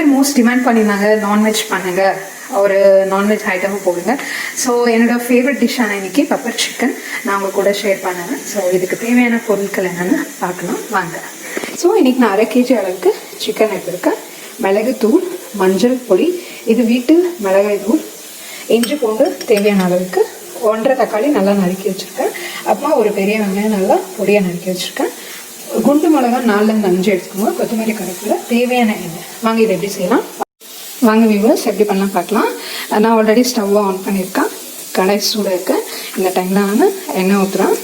பேர் most demand பண்ணியிருந்தாங்க non veg பண்ணுங்க, ஒரு நான்வெஜ் ஐட்டமும் போடுங்க. ஸோ என்னோடய ஃபேவரட் டிஷ்ஷான இன்னைக்கு பெப்பர் சிக்கன் நான் உங்கள் கூட ஷேர் பண்ணுறேன். ஸோ இதுக்கு தேவையான பொருட்கள் என்னென்னு பார்க்கலாம் வாங்க. ஸோ இன்றைக்கி நான் 1/2 kg அளவுக்கு சிக்கன் எடுத்திருக்கேன். மிளகுத்தூள், மஞ்சள் பொடி, இது வீட்டு மிளகாய் தூள், இஞ்சி பூண்டு தேவையான அளவுக்கு, 1.5 தக்காளி நல்லா நறுக்கி வச்சுருக்கேன். அப்புறமா ஒரு பெரிய வெங்காயம் நல்லா பொடியாக நறுக்கி வச்சுருக்கேன். குண்டு மிளகா 4லேருந்து 5 எடுத்துக்கோங்க. கொத்தமல்லி, கருவேப்பிலை, தேவையான எண்ணெய். வாங்க இதை எப்படி செய்யலாம் வாங்க வியூவர்ஸ், எப்படி பண்ணலாம் பார்க்கலாம். நான் ஆல்ரெடி ஸ்டவ்வை ஆன் பண்ணியிருக்கேன். கடாய் சூடாக இருக்கேன். இந்த டைமில் நான் எண்ணெய் ஊற்றுறேன்.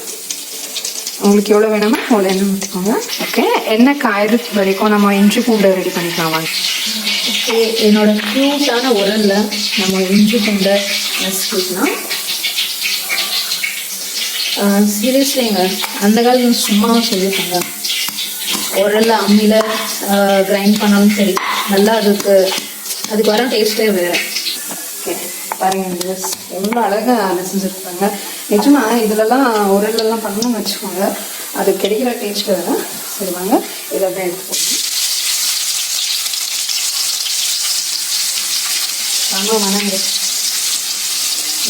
உங்களுக்கு எவ்வளோ வேணுமோ அவ்வளோ எண்ணெய் ஊற்றிக்கோங்க. ஓகே, எண்ணெய் காயறது வரைக்கும் நம்ம இஞ்சி பூண்டை ரெடி பண்ணிக்கலாம் வாங்க. ஓகே, என்னோடய க்யூட்டான உரலில் நம்ம இஞ்சி பூண்டை நசுக்கிக்கலாம். சீரியஸ்லிங்க, அந்த காலத்தில் சும்மாவும் சொல்லியிருக்காங்க, உரலில் அம்மியில் கிரைண்ட் பண்ணாலும் சரி, நல்லா அதுக்கு வர டேஸ்ட்டே வேறு. ஓகே பாருங்க, எவ்வளோ அழகாக நெசிஞ்சிருப்பாங்க. நிஜமாக இதிலெல்லாம் உரலெல்லாம் பண்ணணும்னு வச்சுக்கோங்க, அது கிடைக்கிற டேஸ்ட்டு வேறு. சரி வாங்க, இதை அப்படியே எடுத்துக்கோங்க. வாங்க வணங்க,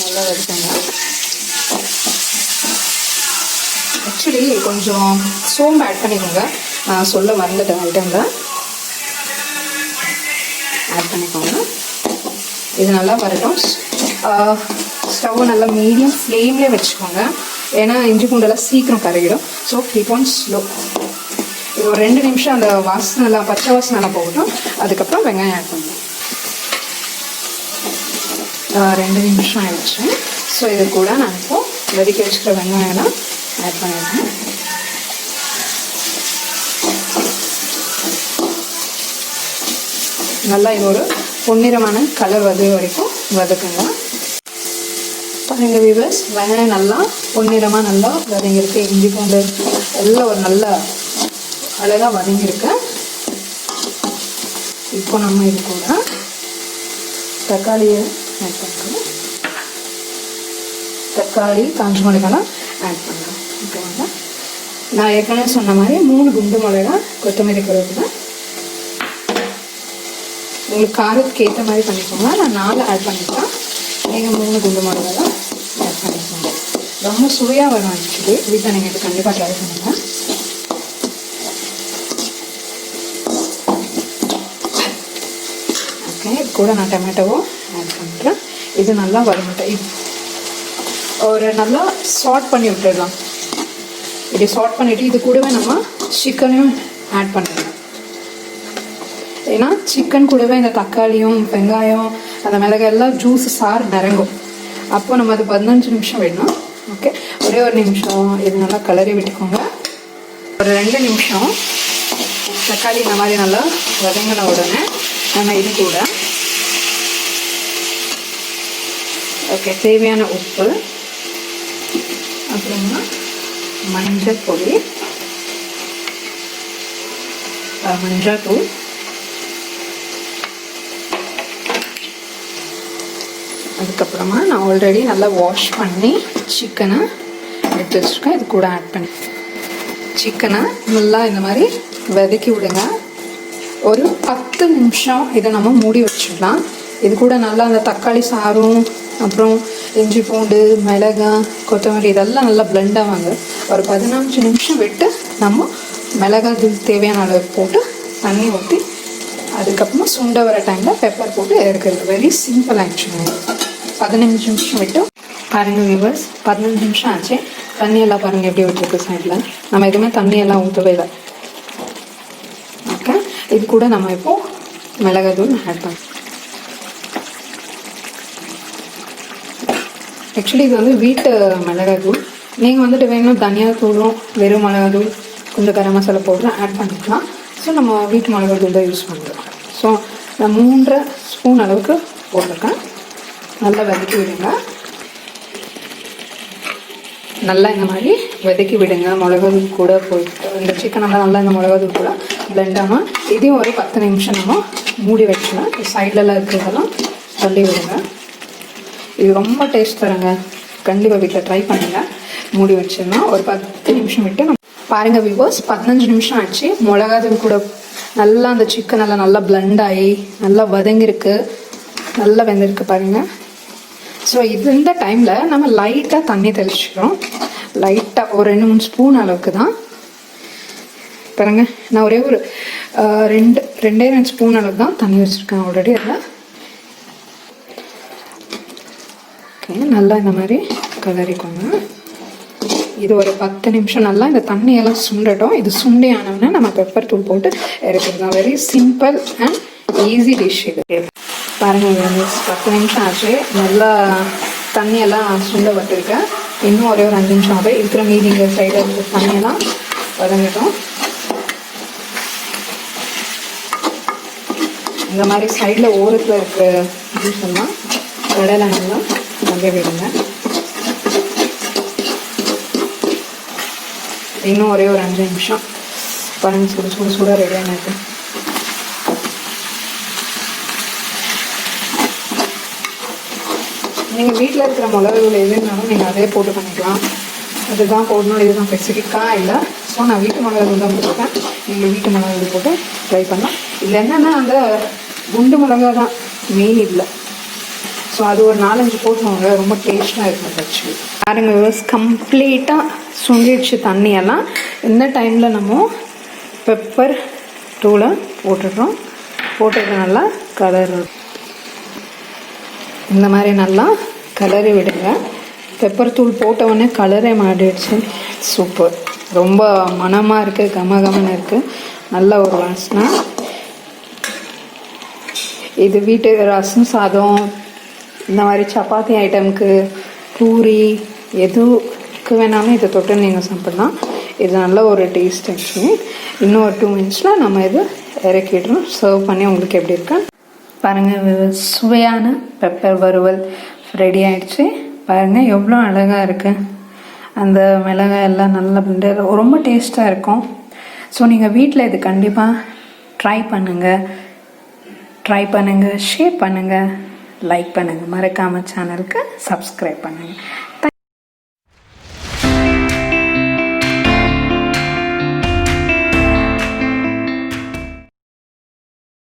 நல்லா எடுத்துங்க. ஆக்சுவலி கொஞ்சம் சோம்பு ஆட் பண்ணிக்கோங்க, நான் சொல்ல வந்துட்டேன் ஐட்டமில். ஆட் பண்ணிக்கோங்க. இது நல்லா வரட்டும். ஸ்டவ்வை நல்லா மீடியம் ஃப்ளேம்லேயே வச்சுக்கோங்க, ஏன்னா இஞ்சி பூண்டெல்லாம் சீக்கிரம் கரையிடும். So keep on slow. இது ஒரு 2 நிமிஷம் அந்த வாசனைலாம், பச்சை வாசனைலாம் போகட்டும். அதுக்கப்புறம் வெங்காயம் ஆட் பண்ணணும். 2 நிமிஷம் ஆயிடுச்சு. ஸோ இது கூட நான் இப்போது வெடிக்க வச்சுக்கிற வெங்காயம்லாம் ஆட் பண்ணிடுறேன். நல்லா இது ஒரு பொன்னிறமான கலர் வரைக்கும் வதக்குங்க. பாருங்க வியூவர்ஸ், வெங்காயம் நல்லா பொன்னிறமாக நல்லா வதங்கியிருக்கு. இஞ்சி பூண்டு எல்லாம் ஒரு நல்ல அழகாக வதங்கியிருக்கு. இப்போ நம்ம இது கூட தக்காளியை ஆட் பண்ணுறோம். தக்காளி, காஞ்ச மிளகாலாம் ஆட் பண்ணுறோம். ஓகேவாங்க, நான் ஏற்கனவே சொன்ன மாதிரி 3 குண்டு மிளகா, கொத்தமல்லி, கருவேப்பிலை. உங்களுக்கு காரத்துக்கு ஏற்ற மாதிரி பண்ணிக்கோங்க. நான் 4 ஆட் பண்ணிக்கலாம், நீங்கள் 3 குண்டு மிளகா தான் ஆட் பண்ணிக்கோங்க. ரொம்ப சுவையாக வரும். ஆக்சுவலி வீட்டில் நீங்கள் இது கண்டிப்பாக ட்ரை பண்ணுங்கள். ஓகே, இது கூட நான் டொமேட்டோவும் ஆட் பண்ணுறேன். இது நல்லா வரமாட்டேன், ஒரு நல்லா சாட் பண்ணி விட்டுடலாம். இப்படி சாட் பண்ணிவிட்டு இது கூடவே நம்ம சிக்கனையும் ஆட் பண்ணிடலாம். ஏன்னா சிக்கன் கூடவே இந்த தக்காளியும் வெங்காயம் அந்த மிளகாய் எல்லாம் ஜூஸ் சாறு நிறங்கும். அப்போ நம்ம அது 15 நிமிஷம் வேணும். ஓகே, ஒரே ஒரு நிமிஷம் இது நல்லா கலரி விட்டுக்கோங்க. ஒரு 2 நிமிஷம் தக்காளி இந்த மாதிரி நல்லா வதங்கின உடனே நம்ம இது கூட ஓகே தேவையான உப்பு, அப்புறமா மஞ்சள் பொடி, மஞ்சள் தூள், அதுக்கப்புறமா நான் ஆல்ரெடி நல்லா வாஷ் பண்ணி சிக்கனை எடுத்து வச்சுருக்கேன். இது கூட ஆட் பண்ணி சிக்கனை நல்லா இந்த மாதிரி வதக்கி விடுங்க. ஒரு 10 நிமிஷம் இதை நம்ம மூடி வச்சிடலாம். இது கூட நல்லா அந்த தக்காளி சாரும், அப்புறம் இஞ்சி பூண்டு, மிளகாய், கொத்தமல்லி இதெல்லாம் நல்லா பிளெண்ட் ஆவாங்க. ஒரு 15 நிமிஷம் விட்டு நம்ம மிளகாய் தூள் தேவையான அளவுக்கு போட்டு தண்ணி ஊற்றி, அதுக்கப்புறமா சுண்ட வர டைமில் பெப்பர் போட்டு இறக்குறது. Very simple actually. 15 நிமிஷம் விட்டு பாருங்கள் வியூவர்ஸ், 15 நிமிஷம் ஆச்சு. தண்ணியெல்லாம் பாருங்கள் எப்படி விட்டுருக்கு சைடில். நம்ம எதுவுமே தண்ணியெல்லாம் ஊற்றவே இல்லை. ஓகே, இது கூட நம்ம இப்போது மிளகாய் தூள் ஆட் பண்ணலாம். ஆக்சுவலி இது வந்து வீட்டு மிளகாய் தூள். நீங்கள் வந்துட்டு வேணும் தனியா தூளும் வெறும் மிளகாய் தூள் கொஞ்சம் கரம் மசாலா பவுடரும் ஆட் பண்ணிக்கலாம். ஸோ நம்ம வீட்டு மிளகாய் தூள் தான் யூஸ் பண்ணுறோம். ஸோ நான் 3.5 ஸ்பூன் அளவுக்கு போட்டிருக்கேன். நல்லா வதக்கி விடுங்க. நல்லா இந்த மாதிரி வதக்கி விடுங்க. மிளகாத்தூள் கூட போயிட்டு இந்த சிக்கனெல்லாம் நல்லா இந்த மிளகாத்தூள் கூட பிளெண்ட் ஆகும். இதையும் ஒரு 10 நிமிஷம் நம்ம மூடி வச்சுக்கலாம். சைட்லலாம் இருக்கிறதெல்லாம் தள்ளி விடுங்க. இது ரொம்ப டேஸ்ட் தருங்க. கண்டிப்பாக வீட்டில் ட்ரை பண்ணுங்கள். மூடி வச்சிடலாம். ஒரு 10 நிமிஷம் விட்டு நம்ம பாருங்கள் வியூவர்ஸ், 15 நிமிஷம் ஆச்சு. மிளகாத்தூள் கூட நல்லா அந்த சிக்கன் எல்லாம் நல்லா பிளெண்ட் ஆகி நல்லா வதங்கிருக்கு, நல்லா வெந்திருக்கு பாருங்கள். ஸோ இந்த டைமில் நம்ம லைட்டாக தண்ணி தெளிச்சுக்கிறோம். லைட்டாக ஒரு 2-3 ஸ்பூன் அளவுக்கு தான் பாருங்கள். நான் ஒரே ஒரு 2 ஸ்பூன் அளவுக்கு தான் தண்ணி வச்சுருக்கேன் ஆல்ரெடி. அதில் ஓகே, நல்லா இந்த மாதிரி கலரிக்கோங்க. இது ஒரு 10 நிமிஷம் நல்லா இந்த தண்ணியெல்லாம் சுண்டட்டும். இது சுண்டி ஆனோம்னா நம்ம பெப்பர் தூள் போட்டு இறக்கிடலாம். Very simple and easy dish இது. பாருங்கள், 10 நிமிஷம் ஆச்சு. நல்லா தண்ணியெல்லாம் சுண்ட விட்டுருக்கேன். இன்னும் ஒரே ஒரு 5 நிமிஷம் ஆகும். இருக்கிற மீதிங்க சைடில் இருக்க தண்ணியெல்லாம் வதங்கட்டும். இந்த மாதிரி சைடில் ஓரத்தில் இருக்கிற ஜூஸ் எல்லாம் கடையில் நல்லா வங்க விடுங்க. இன்னும் ஒரே ஒரு 5 நிமிஷம் பாருங்கள். சுட ரெடியாக இருக்குது. நீங்கள் வீட்டில் இருக்கிற மிளகுகள் எதுனாலும் நீங்கள் அதே போட்டு பண்ணிக்கலாம். அதுதான் போடணும், இதுதான் ஸ்பெசிஃபிக்காக இல்லை. ஸோ நான் வீட்டு மிளகுகள் தான் போட்டுருக்கேன். நீங்கள் வீட்டு மிளகுகள் போட்டு ட்ரை பண்ணலாம். இல்லை என்னென்னா அந்த குண்டு மிளகா தான் மெயின் இல்லை. ஸோ அது ஒரு 4-5 போட்டுவாங்க, ரொம்ப டேஸ்ட்டாக இருக்கும் ஆக்சுவலி. பாருங்க, கம்ப்ளீட்டாக சுண்டிடுச்சு தண்ணியெல்லாம். இந்த டைமில் நம்ம பெப்பர் தூளை போட்டுடுறோம். போட்டுட்டு நல்லா கலர் இந்த மாதிரி நல்லா கலரி விடுங்க. பெப்பர் தூள் போட்டவுடனே கலரே மாறிடுச்சு. சூப்பர், ரொம்ப மணமாக இருக்குது, கமகமன்னு இருக்குது, நல்ல ஒரு வாசனை. இது வீட்டு ரசம் சாதம், இந்த மாதிரி சப்பாத்தி ஐட்டமுக்கு, பூரி, எதுக்கு வேணாலும் இதை தொட்டு நீங்கள் சாப்பிட்லாம். இது நல்ல ஒரு டேஸ்ட் ஆக்சுவலி. இன்னும் ஒரு 2 மினிட்ஸில் நம்ம இது இறக்கிடுறோம். சர்வ் பண்ணி உங்களுக்கு எப்படி இருக்கா பாருங்கள். சுவையான பெப்பர் வறுவல் ரெடி ஆகிடுச்சு. பாருங்கள் எவ்வளோ அழகாக இருக்குது. அந்த மிளகாய் எல்லாம் நல்லா ரொம்ப டேஸ்ட்டாக இருக்கும். ஸோ நீங்கள் வீட்டில் இது கண்டிப்பாக ட்ரை பண்ணுங்கள், ஷேர் பண்ணுங்கள், லைக் பண்ணுங்கள். மறக்காமல் சேனலுக்கு சப்ஸ்கிரைப் பண்ணுங்கள்.